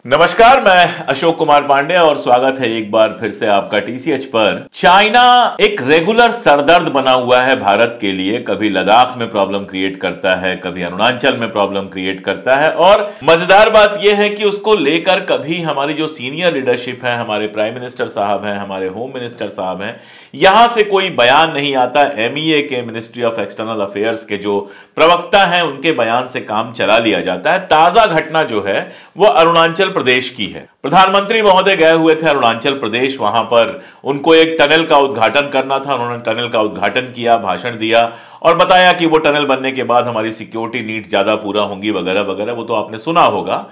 नमस्कार, मैं अशोक कुमार पांडे और स्वागत है एक बार फिर से आपका टीसीएच पर। चाइना एक रेगुलर सरदर्द बना हुआ है भारत के लिए। कभी लद्दाख में प्रॉब्लम क्रिएट करता है, कभी अरुणाचल में प्रॉब्लम क्रिएट करता है। और मजेदार बात यह है कि उसको लेकर कभी हमारी जो सीनियर लीडरशिप है, हमारे प्राइम मिनिस्टर साहब हैं, हमारे होम मिनिस्टर साहब हैं, यहां से कोई बयान नहीं आता। एमईए के, मिनिस्ट्री ऑफ एक्सटर्नल अफेयर्स के जो प्रवक्ता हैं, उनके बयान से काम चला लिया जाता है। ताजा घटना जो है वो अरुणाचल प्रदेश की है। प्रधानमंत्री महोदय गए हुए थे अरुणाचल प्रदेश। वहां पर उनको एक टनल का उद्घाटन करना था। उन्होंने टनल का उद्घाटन किया, भाषण दिया और बताया कि वो टनल बनने के बाद हमारी सिक्योरिटी नीड्स ज्यादा पूरा होंगी वगैरह वगैरह। वो तो आपने सुना होगा।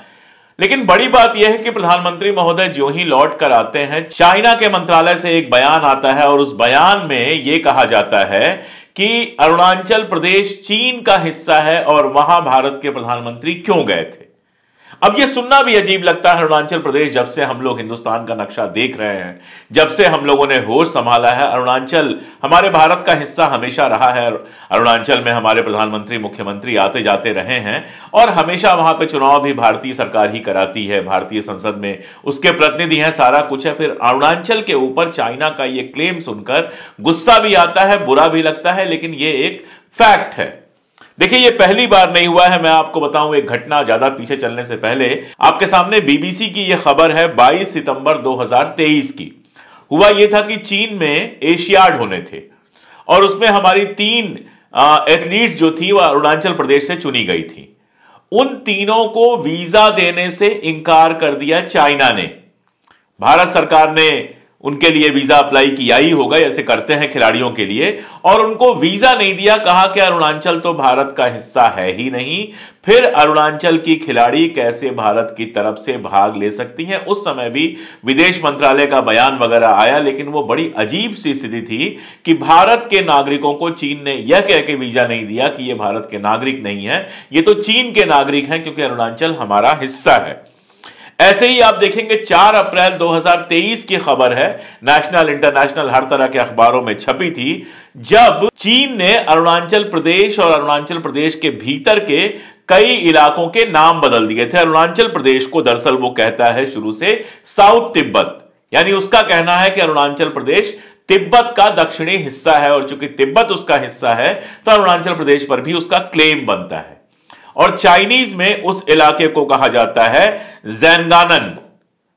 लेकिन बड़ी बात यह है कि प्रधानमंत्री महोदय जो ही लौट कर आते हैं, चाइना के मंत्रालय से एक बयान आता है और उस बयान में यह कहा जाता है कि अरुणाचल प्रदेश चीन का हिस्सा है और वहां भारत के प्रधानमंत्री क्यों गए थे। अब यह सुनना भी अजीब लगता है। अरुणाचल प्रदेश, जब से हम लोग हिंदुस्तान का नक्शा देख रहे हैं, जब से हम लोगों ने होश संभाला है, अरुणाचल हमारे भारत का हिस्सा हमेशा रहा है। अरुणाचल में हमारे प्रधानमंत्री, मुख्यमंत्री आते जाते रहे हैं और हमेशा वहां पे चुनाव भी भारतीय सरकार ही कराती है। भारतीय संसद में उसके प्रतिनिधि हैं, सारा कुछ है। फिर अरुणाचल के ऊपर चाइना का यह क्लेम सुनकर गुस्सा भी आता है, बुरा भी लगता है, लेकिन यह एक फैक्ट है। देखिए, ये पहली बार नहीं हुआ है। मैं आपको बताऊं एक घटना, ज्यादा पीछे चलने से पहले आपके सामने बीबीसी की यह खबर है 22 सितंबर 2023 की। हुआ यह था कि चीन में एशियाड होने थे और उसमें हमारी 3 एथलीट्स जो थी वह अरुणाचल प्रदेश से चुनी गई थी। उन तीनों को वीजा देने से इंकार कर दिया चाइना ने। भारत सरकार ने उनके लिए वीजा अप्लाई किया ही होगा, ऐसे करते हैं खिलाड़ियों के लिए, और उनको वीजा नहीं दिया। कहा कि अरुणाचल तो भारत का हिस्सा है ही नहीं, फिर अरुणाचल की खिलाड़ी कैसे भारत की तरफ से भाग ले सकती हैं। उस समय भी विदेश मंत्रालय का बयान वगैरह आया, लेकिन वो बड़ी अजीब सी स्थिति थी कि भारत के नागरिकों को चीन ने यह कह के वीजा नहीं दिया कि ये भारत के नागरिक नहीं है, ये तो चीन के नागरिक हैं क्योंकि अरुणाचल हमारा हिस्सा है। ऐसे ही आप देखेंगे 4 अप्रैल 2023 की खबर है, नेशनल इंटरनेशनल हर तरह के अखबारों में छपी थी, जब चीन ने अरुणाचल प्रदेश और अरुणाचल प्रदेश के भीतर के कई इलाकों के नाम बदल दिए थे। अरुणाचल प्रदेश को दरअसल वो कहता है शुरू से साउथ तिब्बत, यानी उसका कहना है कि अरुणाचल प्रदेश तिब्बत का दक्षिणी हिस्सा है और चूंकि तिब्बत उसका हिस्सा है तो अरुणाचल प्रदेश पर भी उसका क्लेम बनता है। और चाइनीज में उस इलाके को कहा जाता है ज़ैंगानन।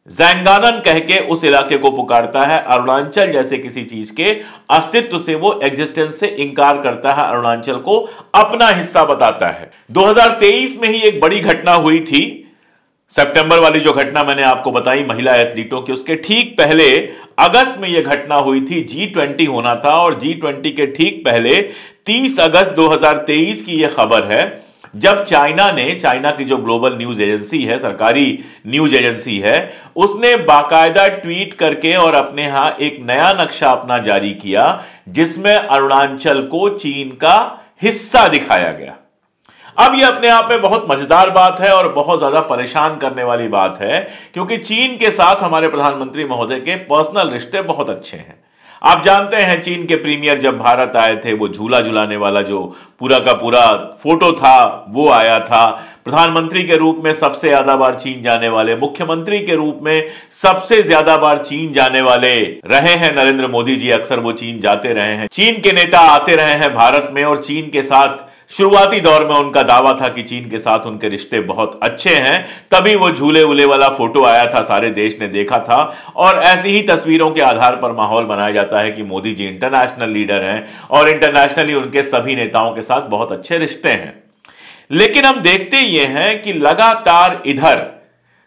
ज़ैंगानन कह के उस इलाके को पुकारता है। अरुणाचल जैसे किसी चीज के अस्तित्व से, वो एग्जिस्टेंस से इंकार करता है, अरुणाचल को अपना हिस्सा बताता है। 2023 में ही एक बड़ी घटना हुई थी, सितंबर वाली जो घटना मैंने आपको बताई महिला एथलीटों की, उसके ठीक पहले अगस्त में यह घटना हुई थी। G20 होना था और G20 के ठीक पहले 30 अगस्त 2023 की यह खबर है, जब चाइना की जो ग्लोबल न्यूज एजेंसी है, सरकारी न्यूज एजेंसी है, उसने बाकायदा ट्वीट करके और अपने यहां एक नया नक्शा अपना जारी किया जिसमें अरुणाचल को चीन का हिस्सा दिखाया गया। अब यह अपने आप में बहुत मजेदार बात है और बहुत ज्यादा परेशान करने वाली बात है, क्योंकि चीन के साथ हमारे प्रधानमंत्री महोदय के पर्सनल रिश्ते बहुत अच्छे हैं। आप जानते हैं चीन के प्रीमियर जब भारत आए थे, वो झूला झुलाने वाला जो पूरा का पूरा फोटो था वो आया था। प्रधानमंत्री के रूप में सबसे ज्यादा बार चीन जाने वाले, मुख्यमंत्री के रूप में सबसे ज्यादा बार चीन जाने वाले रहे हैं नरेंद्र मोदी जी। अक्सर वो चीन जाते रहे हैं। चीन के नेता आते रहे हैं भारत में और चीन के साथ शुरुआती दौर में उनका दावा था कि चीन के साथ उनके रिश्ते बहुत अच्छे हैं, तभी वो झूले उले वाला फोटो आया था, सारे देश ने देखा था। और ऐसी ही तस्वीरों के आधार पर माहौल बनाया जाता है कि मोदी जी इंटरनेशनल लीडर हैं और इंटरनेशनली उनके सभी नेताओं के साथ बहुत अच्छे रिश्ते हैं। लेकिन हम देखते ये हैं कि लगातार इधर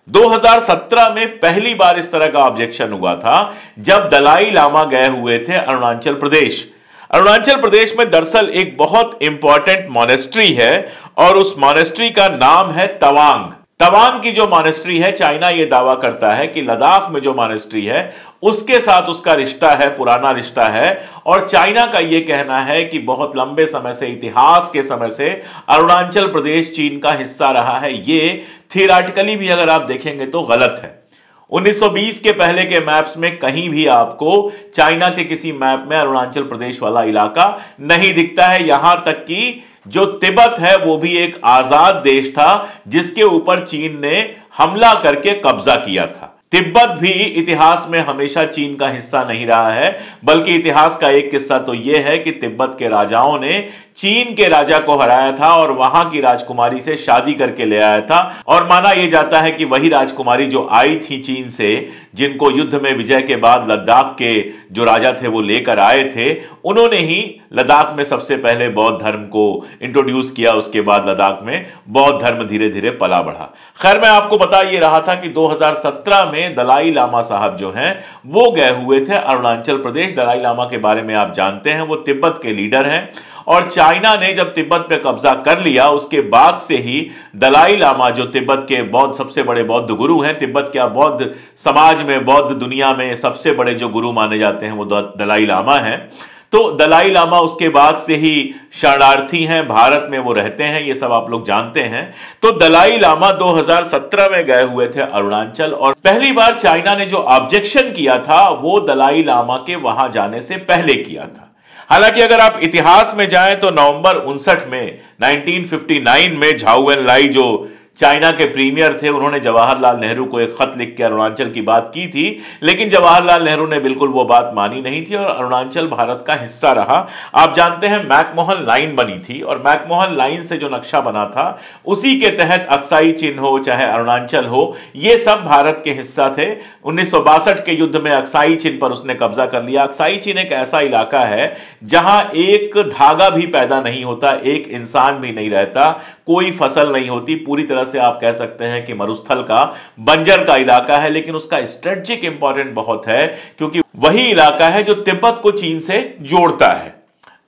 2017 में पहली बार इस तरह का ऑब्जेक्शन हुआ था जब दलाई लामा गए हुए थे अरुणाचल प्रदेश। अरुणाचल प्रदेश में दरअसल एक बहुत इंपॉर्टेंट मॉनेस्ट्री है और उस मॉनेस्ट्री का नाम है तवांग। तवांग की जो मॉनेस्ट्री है, चाइना यह दावा करता है कि लद्दाख में जो मॉनेस्ट्री है उसके साथ उसका रिश्ता है, पुराना रिश्ता है। और चाइना का यह कहना है कि बहुत लंबे समय से, इतिहास के समय से अरुणाचल प्रदेश चीन का हिस्सा रहा है। यह थियोरेटिकली भी अगर आप देखेंगे तो गलत है। 1920 के पहले के मैप्स में कहीं भी आपको चाइना के किसी मैप में अरुणाचल प्रदेश वाला इलाका नहीं दिखता है। यहां तक कि जो तिब्बत है वो भी एक आजाद देश था जिसके ऊपर चीन ने हमला करके कब्जा किया था। तिब्बत भी इतिहास में हमेशा चीन का हिस्सा नहीं रहा है, बल्कि इतिहास का एक किस्सा तो यह है कि तिब्बत के राजाओं ने चीन के राजा को हराया था और वहां की राजकुमारी से शादी करके ले आया था। और माना यह जाता है कि वही राजकुमारी जो आई थी चीन से, जिनको युद्ध में विजय के बाद लद्दाख के जो राजा थे वो लेकर आए थे, उन्होंने ही लद्दाख में सबसे पहले बौद्ध धर्म को इंट्रोड्यूस किया। उसके बाद लद्दाख में बौद्ध धर्म धीरे धीरे पला बढ़ा। खैर, मैं आपको बता ये रहा था कि 2017 में दलाई लामा साहब जो हैं वो गए हुए थे अरुणाचल प्रदेश। दलाई लामा के बारे में आप जानते हैं, वो तिब्बत के लीडर हैं और चाइना ने जब तिब्बत पे कब्जा कर लिया उसके बाद से ही दलाई लामा, जो तिब्बत के बौद्ध सबसे बड़े बौद्ध गुरु हैं, तिब्बत के बौद्ध समाज में, बौद्ध दुनिया में सबसे बड़े जो गुरु माने जाते हैं वो दलाई लामा हैं। तो दलाई लामा उसके बाद से ही शरणार्थी हैं, भारत में वो रहते हैं, ये सब आप लोग जानते हैं। तो दलाई लामा 2017 में गए हुए थे अरुणाचल और पहली बार चाइना ने जो ऑब्जेक्शन किया था वो दलाई लामा के वहां जाने से पहले किया था। हालांकि अगर आप इतिहास में जाएं तो नवंबर 59 में 1959 में झाऊ एनलाई जो चाइना के प्रीमियर थे, उन्होंने जवाहरलाल नेहरू को एक खत लिख के अरुणाचल की बात की थी, लेकिन जवाहरलाल नेहरू ने बिल्कुल वो बात मानी नहीं थी और अरुणाचल भारत का हिस्सा रहा। आप जानते हैं मैकमोहन लाइन बनी थी और मैकमोहन लाइन से जो नक्शा बना था उसी के तहत अक्साई चिन हो चाहे अरुणाचल हो, ये सब भारत के हिस्सा थे। 1962 के युद्ध में अक्साई चिन पर उसने कब्जा कर लिया। अक्साई चिन एक ऐसा इलाका है जहां एक धागा भी पैदा नहीं होता, एक इंसान भी नहीं रहता, कोई फसल नहीं होती, पूरी तरह से आप कह सकते हैं कि मरुस्थल का, बंजर का इलाका है। लेकिन उसका स्ट्रेटेजिक इंपॉर्टेंट बहुत है क्योंकि वही इलाका है जो तिब्बत को चीन से जोड़ता है।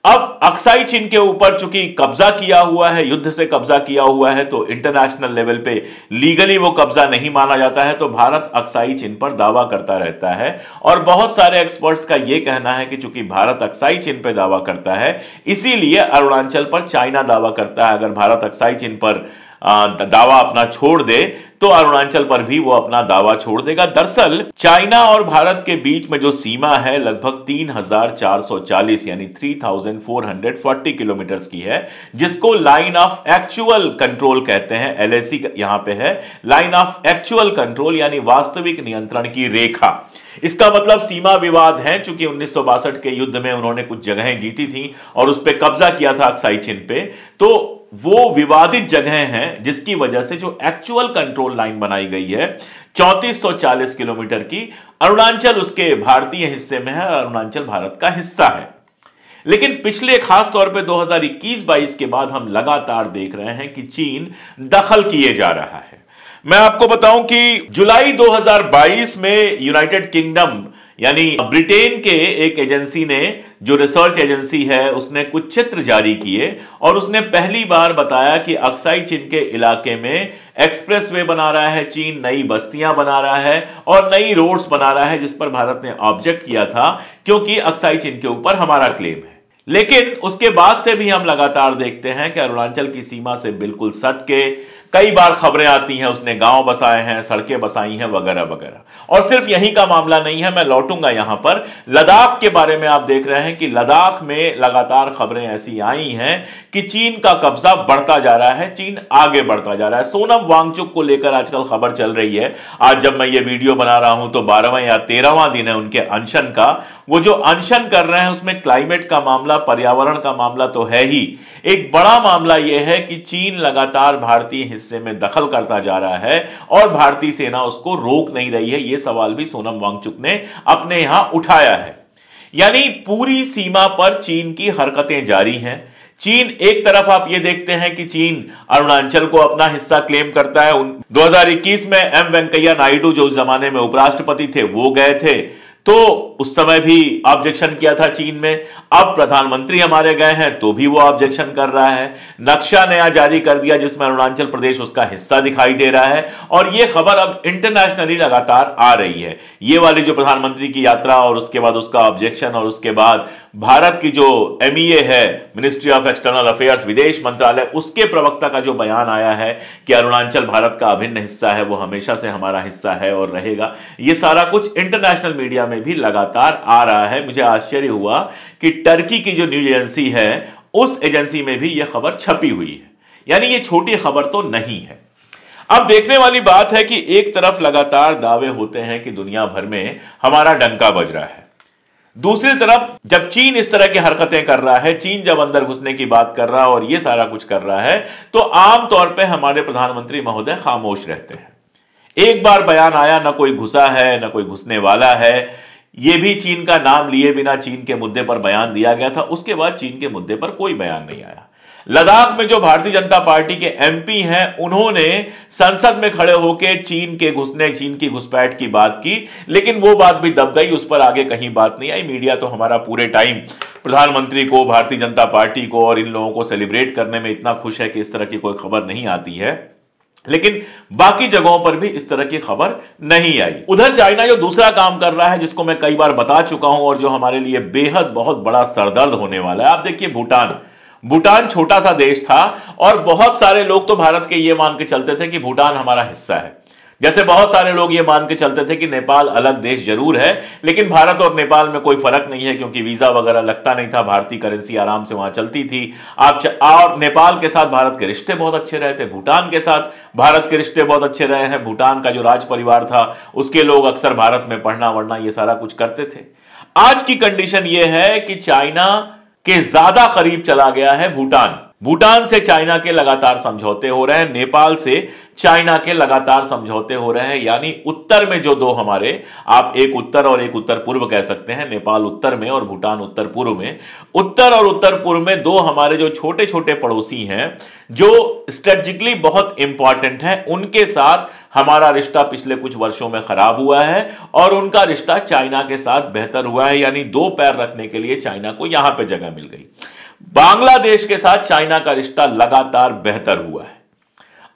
अब अक्साई चिन के ऊपर चूंकि कब्जा किया हुआ है, युद्ध से कब्जा किया हुआ है, तो इंटरनेशनल लेवल पे लीगली वो कब्जा नहीं माना जाता है। तो भारत अक्साई चिन पर दावा करता रहता है और बहुत सारे एक्सपर्ट्स का यह कहना है कि चूंकि भारत अक्साई चिन पर दावा करता है, इसीलिए अरुणाचल पर चाइना दावा करता है। अगर भारत अक्साई चिन पर दावा अपना छोड़ दे तो अरुणाचल पर भी वो अपना दावा छोड़ देगा। दरअसल चाइना और भारत के बीच में जो सीमा है लगभग 3440 यानी 3440 किलोमीटर की है, जिसको लाइन ऑफ एक्चुअल कंट्रोल कहते हैं। एलएसी यहां पे है, लाइन ऑफ एक्चुअल कंट्रोल यानी वास्तविक नियंत्रण की रेखा। इसका मतलब सीमा विवाद है, चूंकि 1962 के युद्ध में उन्होंने कुछ जगहें जीती थी और उस पर कब्जा किया था अक्साई चिन पे, तो वो विवादित जगह हैं जिसकी वजह से जो एक्चुअल कंट्रोल लाइन बनाई गई है 3440 किलोमीटर की, अरुणाचल उसके भारतीय हिस्से में है, अरुणाचल भारत का हिस्सा है। लेकिन पिछले खास तौर पे 2021-22 के बाद हम लगातार देख रहे हैं कि चीन दखल किए जा रहा है। मैं आपको बताऊं कि जुलाई 2022 में यूनाइटेड किंगडम यानी ब्रिटेन के एक एजेंसी ने, जो रिसर्च एजेंसी है, उसने कुछ चित्र जारी किए और उसने पहली बार बताया कि अक्साई चिन के इलाके में एक्सप्रेसवे बना रहा है चीन, नई बस्तियां बना रहा है और नई रोड्स बना रहा है, जिस पर भारत ने ऑब्जेक्ट किया था क्योंकि अक्साई चिन के ऊपर हमारा क्लेम है। लेकिन उसके बाद से भी हम लगातार देखते हैं कि अरुणाचल की सीमा से बिल्कुल सट के कई बार खबरें आती हैं उसने गांव बसाए हैं, सड़कें बसाई हैं वगैरह वगैरह। और सिर्फ यही का मामला नहीं है, मैं लौटूंगा यहां पर। लद्दाख के बारे में आप देख रहे हैं कि लद्दाख में लगातार खबरें ऐसी आई हैं कि चीन का कब्जा बढ़ता जा रहा है, चीन आगे बढ़ता जा रहा है। सोनम वांगचुक को लेकर आजकल खबर चल रही है। आज जब मैं ये वीडियो बना रहा हूं तो 12वां या 13वां दिन है उनके अनशन का। वो जो अनशन कर रहे हैं उसमें क्लाइमेट का मामला, पर्यावरण का मामला तो है ही, एक बड़ा मामला यह है कि चीन लगातार भारतीय हिस्से में दखल करता जा रहा है और भारतीय सेना उसको रोक नहीं रही है। यह सवाल भी सोनम वांगचुक ने अपने यहां उठाया है। यानी पूरी सीमा पर चीन की हरकतें जारी हैं। चीन एक तरफ आप ये देखते हैं कि चीन अरुणाचल को अपना हिस्सा क्लेम करता है। 2021 में एम वेंकैया नायडू जो उस जमाने में उपराष्ट्रपति थे वो गए थे, तो उस समय भी ऑब्जेक्शन किया था चीन में। अब प्रधानमंत्री हमारे गए हैं तो भी वो ऑब्जेक्शन कर रहा है। नक्शा नया जारी कर दिया जिसमें अरुणाचल प्रदेश उसका हिस्सा दिखाई दे रहा है और ये खबर अब इंटरनेशनली लगातार आ रही है। ये वाली जो प्रधानमंत्री की यात्रा और उसके बाद उसका ऑब्जेक्शन और उसके बाद भारत की जो MEA है, मिनिस्ट्री ऑफ एक्सटर्नल अफेयर्स, विदेश मंत्रालय, उसके प्रवक्ता का जो बयान आया है कि अरुणाचल भारत का अभिन्न हिस्सा है, वो हमेशा से हमारा हिस्सा है और रहेगा। ये सारा कुछ इंटरनेशनल मीडिया में भी लगातार आ रहा है। मुझे आश्चर्य हुआ कि टर्की की जो न्यूज एजेंसी है उस एजेंसी में भी यह खबर छपी हुई है। यानी ये छोटी खबर तो नहीं है। अब देखने वाली बात है कि एक तरफ लगातार दावे होते हैं कि दुनिया भर में हमारा डंका बज रहा है, दूसरी तरफ जब चीन इस तरह की हरकतें कर रहा है, चीन जब अंदर घुसने की बात कर रहा है और यह सारा कुछ कर रहा है, तो आमतौर पर हमारे प्रधानमंत्री महोदय खामोश रहते हैं। एक बार बयान आया, ना कोई घुसा है ना कोई घुसने वाला है, यह भी चीन का नाम लिए बिना चीन के मुद्दे पर बयान दिया गया था। उसके बाद चीन के मुद्दे पर कोई बयान नहीं आया। लद्दाख में जो भारतीय जनता पार्टी के एमपी हैं, उन्होंने संसद में खड़े होकर चीन के घुसने, चीन की घुसपैठ की बात की, लेकिन वो बात भी दब गई, उस पर आगे कहीं बात नहीं आई। मीडिया तो हमारा पूरे टाइम प्रधानमंत्री को, भारतीय जनता पार्टी को और इन लोगों को सेलिब्रेट करने में इतना खुश है कि इस तरह की कोई खबर नहीं आती है, लेकिन बाकी जगहों पर भी इस तरह की खबर नहीं आई। उधर चाइना जो दूसरा काम कर रहा है, जिसको मैं कई बार बता चुका हूं और जो हमारे लिए बेहद बहुत बड़ा सरदर्द होने वाला है, आप देखिए भूटान छोटा सा देश था और बहुत सारे लोग तो भारत के ये मान के चलते थे कि भूटान हमारा हिस्सा है। जैसे बहुत सारे लोग ये मान के चलते थे कि नेपाल अलग देश जरूर है, लेकिन भारत और नेपाल में कोई फर्क नहीं है, क्योंकि वीजा वगैरह लगता नहीं था, भारतीय करेंसी आराम से वहां चलती थी। और नेपाल के साथ भारत के रिश्ते बहुत अच्छे रहे थे, भूटान के साथ भारत के रिश्ते बहुत अच्छे रहे हैं। भूटान का जो राज परिवार था, उसके लोग अक्सर भारत में पढ़ना वढ़ना ये सारा कुछ करते थे। आज की कंडीशन यह है कि चाइना के ज्यादा करीब चला गया है भूटान से चाइना के लगातार समझौते हो रहे हैं, नेपाल से चाइना के लगातार समझौते हो रहे हैं। यानी उत्तर में जो दो हमारे, आप एक उत्तर और एक उत्तर पूर्व कह सकते हैं, नेपाल उत्तर में और भूटान उत्तर पूर्व में, उत्तर और उत्तर पूर्व में दो हमारे जो छोटे छोटे पड़ोसी हैं, जो स्ट्रेटेजिकली बहुत इंपॉर्टेंट हैं, उनके साथ हमारा रिश्ता पिछले कुछ वर्षों में खराब हुआ है और उनका रिश्ता चाइना के साथ बेहतर हुआ है। यानी दो पैर रखने के लिए चाइना को यहां पे जगह मिल गई। बांग्लादेश के साथ चाइना का रिश्ता लगातार बेहतर हुआ है।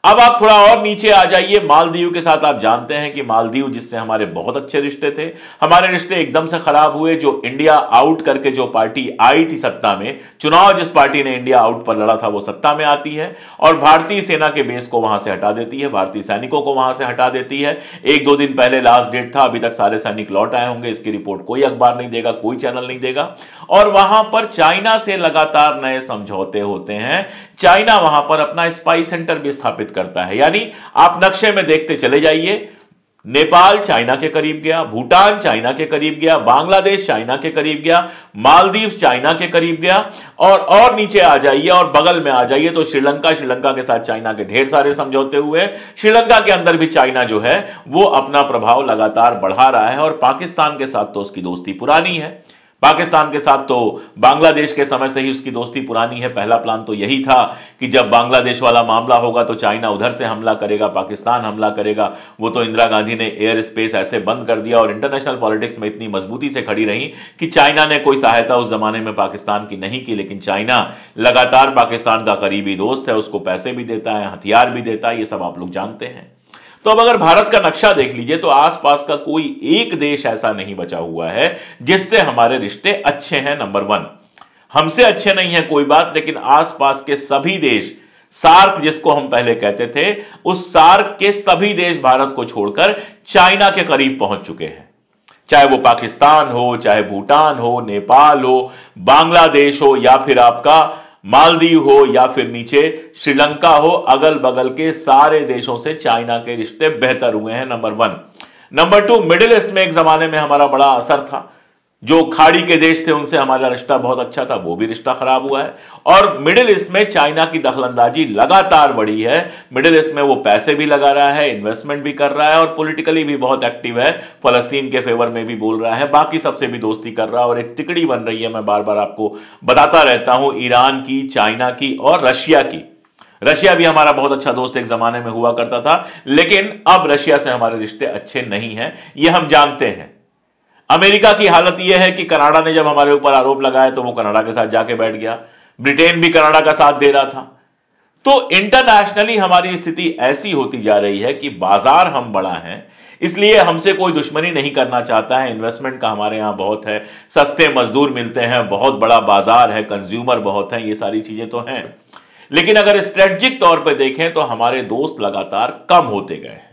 अब आप थोड़ा और नीचे आ जाइए, मालदीव के साथ आप जानते हैं कि मालदीव, जिससे हमारे बहुत अच्छे रिश्ते थे, हमारे रिश्ते एकदम से खराब हुए। जो इंडिया आउट करके जो पार्टी आई थी सत्ता में, चुनाव जिस पार्टी ने इंडिया आउट पर लड़ा था, वो सत्ता में आती है और भारतीय सेना के बेस को वहां से हटा देती है, भारतीय सैनिकों को वहां से हटा देती है। एक दो दिन पहले लास्ट डेट था, अभी तक सारे सैनिक लौट आए होंगे, इसकी रिपोर्ट कोई अखबार नहीं देगा, कोई चैनल नहीं देगा। और वहां पर चाइना से लगातार नए समझौते होते हैं। चाइना वहां पर अपना स्पाई सेंटर भी स्थापित करता है। यानी आप नक्शे में देखते चले जाइए, नेपाल चाइना के करीब गया, भूटान चाइना के करीब गया, बांग्लादेश चाइना के करीब गया, मालदीव चाइना के करीब गया, और नीचे आ जाइए और बगल में आ जाइए तो श्रीलंका के साथ चाइना के ढेर सारे समझौते हुए। श्रीलंका के अंदर भी चाइना जो है वो अपना प्रभाव लगातार बढ़ा रहा है और पाकिस्तान के साथ तो उसकी दोस्ती पुरानी है। पाकिस्तान के साथ तो बांग्लादेश के समय से ही उसकी दोस्ती पुरानी है। पहला प्लान तो यही था कि जब बांग्लादेश वाला मामला होगा तो चाइना उधर से हमला करेगा, पाकिस्तान हमला करेगा। वो तो इंदिरा गांधी ने एयर स्पेस ऐसे बंद कर दिया और इंटरनेशनल पॉलिटिक्स में इतनी मजबूती से खड़ी रही कि चाइना ने कोई सहायता उस जमाने में पाकिस्तान की नहीं की। लेकिन चाइना लगातार पाकिस्तान का करीबी दोस्त है, उसको पैसे भी देता है, हथियार भी देता है, ये सब आप लोग जानते हैं। तो अब अगर भारत का नक्शा देख लीजिए तो आसपास का कोई एक देश ऐसा नहीं बचा हुआ है जिससे हमारे रिश्ते अच्छे हैं। नंबर वन, हमसे अच्छे नहीं है कोई बात, लेकिन आसपास के सभी देश, सार्क जिसको हम पहले कहते थे, उस सार्क के सभी देश भारत को छोड़कर चाइना के करीब पहुंच चुके हैं। चाहे वो पाकिस्तान हो, चाहे भूटान हो, नेपाल हो, बांग्लादेश हो, या फिर आपका मालदीव हो, या फिर नीचे श्रीलंका हो, अगल बगल के सारे देशों से चाइना के रिश्ते बेहतर हुए हैं। Number one. Number two, middle east में एक जमाने में हमारा बड़ा असर था। जो खाड़ी के देश थे उनसे हमारा रिश्ता बहुत अच्छा था, वो भी रिश्ता खराब हुआ है। और मिडिल ईस्ट में चाइना की दखलंदाजी लगातार बढ़ी है। मिडिल ईस्ट में वो पैसे भी लगा रहा है, इन्वेस्टमेंट भी कर रहा है और पॉलिटिकली भी बहुत एक्टिव है, फलस्तीन के फेवर में भी बोल रहा है, बाकी सबसे भी दोस्ती कर रहा है और एक तिकड़ी बन रही है। मैं बार बार आपको बताता रहता हूं, ईरान की, चाइना की और रशिया की। रशिया भी हमारा बहुत अच्छा दोस्त एक जमाने में हुआ करता था, लेकिन अब रशिया से हमारे रिश्ते अच्छे नहीं हैं, ये हम जानते हैं। अमेरिका की हालत यह है कि कनाडा ने जब हमारे ऊपर आरोप लगाए तो वो कनाडा के साथ जाके बैठ गया, ब्रिटेन भी कनाडा का साथ दे रहा था। तो इंटरनेशनली हमारी स्थिति ऐसी होती जा रही है कि बाजार हम बड़ा हैं, इसलिए हमसे कोई दुश्मनी नहीं करना चाहता है। इन्वेस्टमेंट का हमारे यहां बहुत है, सस्ते मजदूर मिलते हैं, बहुत बड़ा बाजार है, कंज्यूमर बहुत है, ये सारी चीजें तो हैं। लेकिन अगर स्ट्रेटेजिक तौर पर देखें तो हमारे दोस्त लगातार कम होते गए हैं।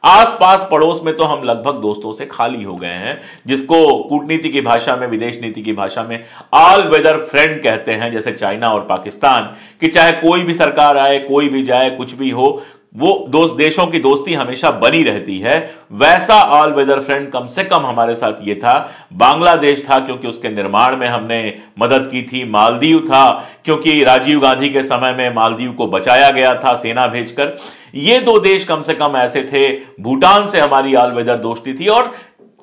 आसपास पड़ोस में तो हम लगभग दोस्तों से खाली हो गए हैं, जिसको कूटनीति की भाषा में, विदेश नीति की भाषा में ऑल वेदर फ्रेंड कहते हैं, जैसे चाइना और पाकिस्तान, कि चाहे कोई भी सरकार आए, कोई भी जाए, कुछ भी हो, वो देशों की दोस्ती हमेशा बनी रहती है, वैसा ऑल वेदर फ्रेंड कम से कम हमारे साथ ये था। बांग्लादेश था क्योंकि उसके निर्माण में हमने मदद की थी, मालदीव था क्योंकि राजीव गांधी के समय में मालदीव को बचाया गया था सेना भेजकर। ये दो देश कम से कम ऐसे थे। भूटान से हमारी ऑल वेदर दोस्ती थी और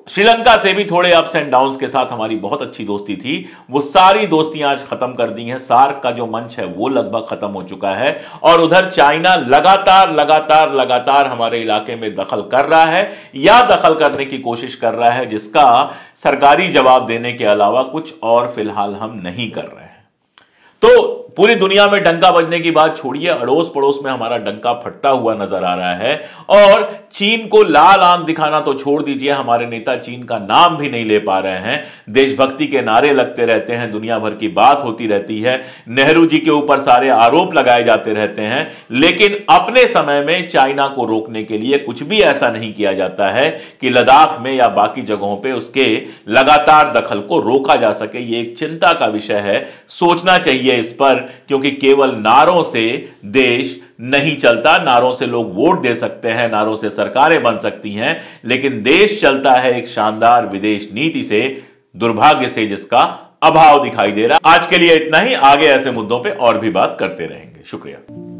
श्रीलंका से भी थोड़े अप्स एंड डाउन्स के साथ हमारी बहुत अच्छी दोस्ती थी। वो सारी दोस्तियां आज खत्म कर दी हैं। सार्क का जो मंच है वो लगभग खत्म हो चुका है और उधर चाइना लगातार लगातार लगातार हमारे इलाके में दखल कर रहा है या दखल करने की कोशिश कर रहा है, जिसका सरकारी जवाब देने के अलावा कुछ और फिलहाल हम नहीं कर रहे हैं। तो पूरी दुनिया में डंका बजने की बात छोड़िए, अड़ोस पड़ोस में हमारा डंका फटता हुआ नजर आ रहा है। और चीन को लाल आंख दिखाना तो छोड़ दीजिए, हमारे नेता चीन का नाम भी नहीं ले पा रहे हैं। देशभक्ति के नारे लगते रहते हैं, दुनिया भर की बात होती रहती है, नेहरू जी के ऊपर सारे आरोप लगाए जाते रहते हैं, लेकिन अपने समय में चाइना को रोकने के लिए कुछ भी ऐसा नहीं किया जाता है कि लद्दाख में या बाकी जगहों पर उसके लगातार दखल को रोका जा सके। यह एक चिंता का विषय है, सोचना चाहिए इस पर, क्योंकि केवल नारों से देश नहीं चलता। नारों से लोग वोट दे सकते हैं, नारों से सरकारें बन सकती हैं, लेकिन देश चलता है एक शानदार विदेश नीति से, दुर्भाग्य से जिसका अभाव दिखाई दे रहा। आज के लिए इतना ही, आगे ऐसे मुद्दों पे और भी बात करते रहेंगे। शुक्रिया।